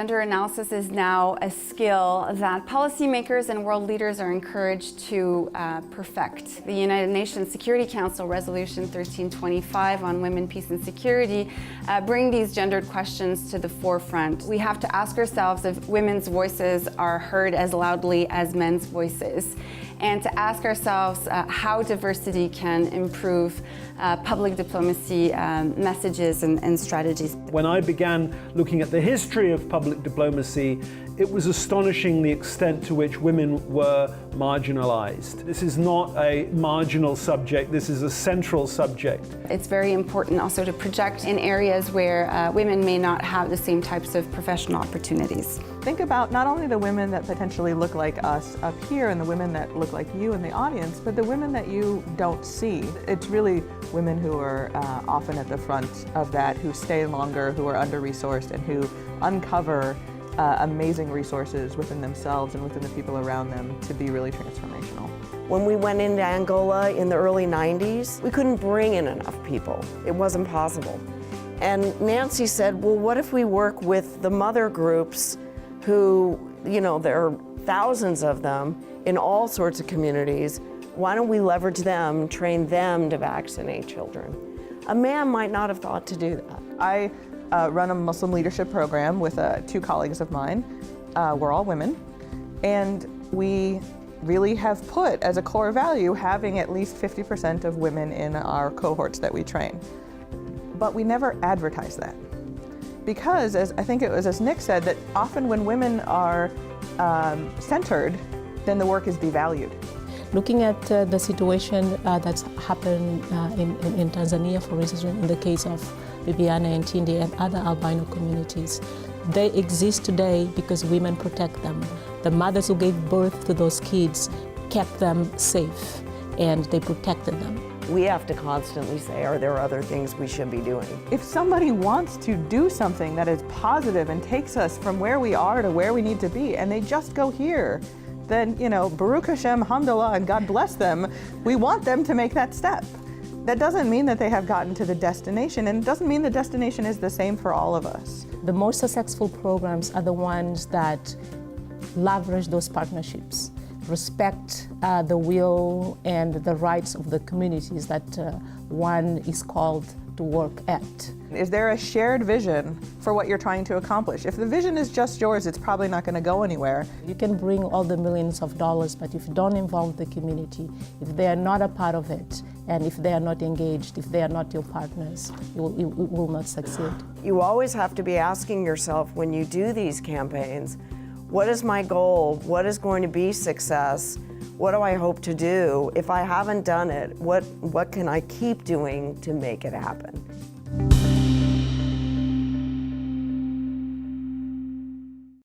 gender analysis is now a skill that policymakers and world leaders are encouraged to perfect. The United Nations Security Council Resolution 1325 on women, peace and security bring these gendered questions to the forefront. We have to ask ourselves if women's voices are heard as loudly as men's voices, and to ask ourselves how diversity can improve public diplomacy messages and strategies. When I began looking at the history of public diplomacy, it was astonishing the extent to which women were marginalized. This is not a marginal subject, this is a central subject. It's very important also to project in areas where women may not have the same types of professional opportunities. Think about not only the women that potentially look like us up here and the women that look like you in the audience, but the women that you don't see. It's really women who are often at the front of that, who stay longer, who are under-resourced, and who uncover amazing resources within themselves and within the people around them to be really transformational. When we went into Angola in the early 90s, we couldn't bring in enough people. It wasn't possible. And Nancy said, well, what if we work with the mother groups who, you know, there are thousands of them in all sorts of communities. Why don't we leverage them, train them to vaccinate children? A man might not have thought to do that. I run a Muslim leadership program with two colleagues of mine. We're all women, and we really have put as a core value having at least 50% of women in our cohorts that we train. But we never advertise that. Because, as I think it was as Nick said, that often when women are centered, then the work is devalued. Looking at the situation that's happened in Tanzania, for instance, in the case of Bibiana and Tindi and other albino communities, they exist today because women protect them. The mothers who gave birth to those kids kept them safe and they protected them. We have to constantly say, are there other things we should be doing? If somebody wants to do something that is positive and takes us from where we are to where we need to be, and they just go here, then, you know, Baruch Hashem, Alhamdulillah, and God bless them, we want them to make that step. That doesn't mean that they have gotten to the destination, and it doesn't mean the destination is the same for all of us. The most successful programs are the ones that leverage those partnerships, respect the will and the rights of the communities that one is called to work at. Is there a shared vision for what you're trying to accomplish? If the vision is just yours, it's probably not going to go anywhere. You can bring all the millions of dollars, but if you don't involve the community, if they are not a part of it, and if they are not engaged, if they are not your partners, you will not succeed. You always have to be asking yourself when you do these campaigns, what is my goal? What is going to be success? What do I hope to do? If I haven't done it, what can I keep doing to make it happen?